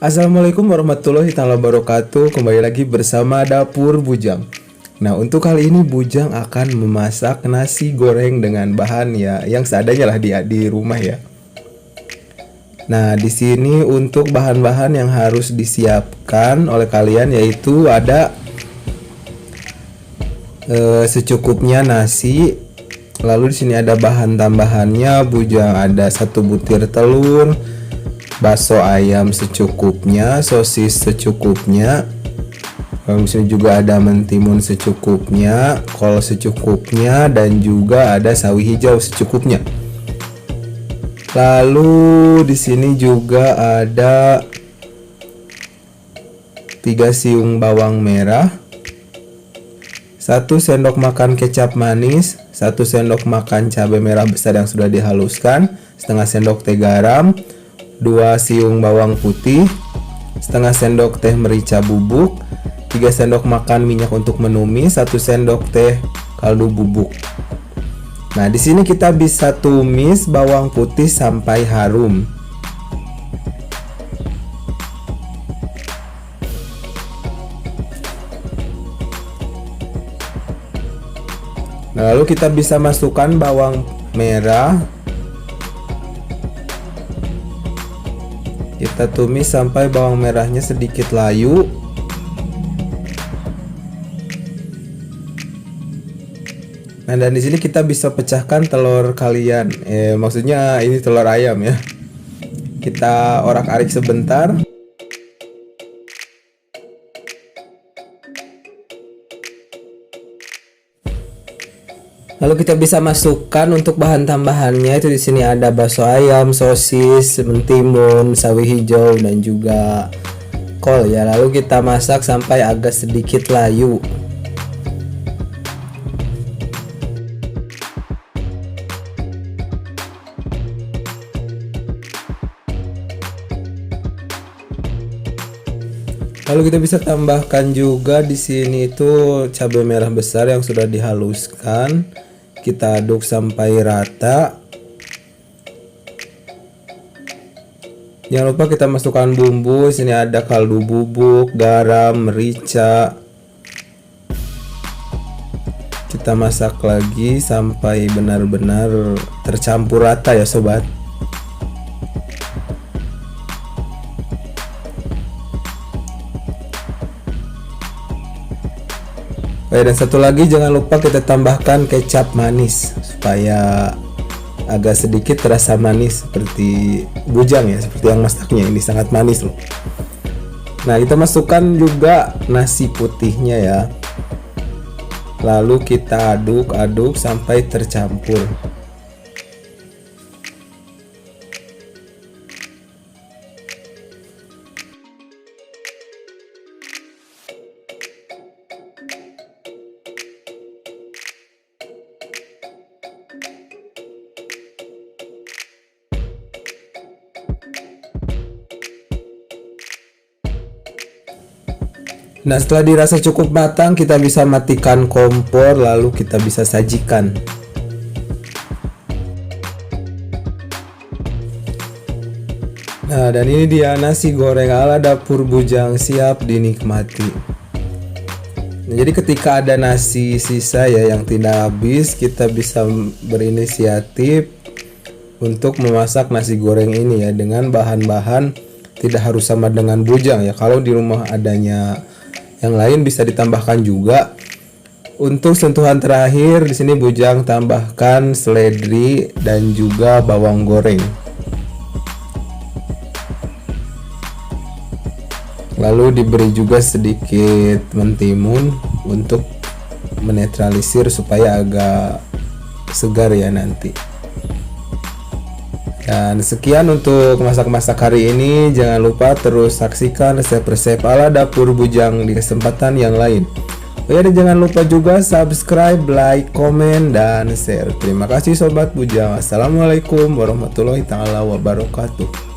Assalamualaikum warahmatullahi taala wabarakatuh. Kembali lagi bersama Dapur Bujang. Nah, untuk kali ini Bujang akan memasak nasi goreng dengan bahan ya yang seadanya lah di rumah ya. Nah, di sini untuk bahan-bahan yang harus disiapkan oleh kalian yaitu ada secukupnya nasi. Lalu di sini ada bahan tambahannya, Bujang ada 1 butir telur, bakso ayam secukupnya, sosis secukupnya. Lalu di sini juga ada mentimun secukupnya, kol secukupnya, dan juga ada sawi hijau secukupnya. Lalu di sini juga ada 3 siung bawang merah, 1 sendok makan kecap manis, 1 sendok makan cabai merah besar yang sudah dihaluskan, setengah sendok teh garam, 2 siung bawang putih, setengah sendok teh merica bubuk, 3 sendok makan minyak untuk menumis, 1 sendok teh kaldu bubuk. Nah, di sini kita bisa tumis bawang putih sampai harum. Nah, lalu kita bisa masukkan bawang merah. Kita tumis sampai bawang merahnya sedikit layu. Nah, dan di sini kita bisa pecahkan telur kalian. Maksudnya ini telur ayam ya. Kita orak-arik sebentar. Lalu kita bisa masukkan untuk bahan tambahannya itu di sini ada bakso ayam, sosis, mentimun, sawi hijau, dan juga kol ya. Lalu kita masak sampai agak sedikit layu. Lalu kita bisa tambahkan juga di sini itu cabai merah besar yang sudah dihaluskan. Kita aduk sampai rata. Jangan lupa kita masukkan bumbu. Di sini ada kaldu bubuk, garam, merica. Kita masak lagi sampai benar-benar tercampur rata ya sobat. Dan satu lagi jangan lupa kita tambahkan kecap manis supaya agak sedikit terasa manis seperti Bujang ya, seperti yang masaknya ini sangat manis loh. Nah, kita masukkan juga nasi putihnya ya. Lalu kita aduk-aduk sampai tercampur. Nah, setelah dirasa cukup matang, kita bisa matikan kompor, lalu kita bisa sajikan. Nah, dan ini dia nasi goreng ala Dapur Bujang siap dinikmati. Nah, jadi ketika ada nasi sisa ya yang tidak habis, kita bisa berinisiatif untuk memasak nasi goreng ini ya dengan bahan-bahan tidak harus sama dengan Bujang ya. Kalau di rumah adanya yang lain bisa ditambahkan juga. Untuk sentuhan terakhir di sini Bujang tambahkan seledri dan juga bawang goreng. Lalu diberi juga sedikit mentimun untuk menetralisir supaya agak segar ya nanti. Dan sekian untuk masak-masak hari ini. Jangan lupa terus saksikan resep-resep ala Dapur Bujang di kesempatan yang lain. Oh ya, dan jangan lupa juga subscribe, like, komen, dan share. Terima kasih Sobat Bujang. Assalamualaikum warahmatullahi taala wabarakatuh.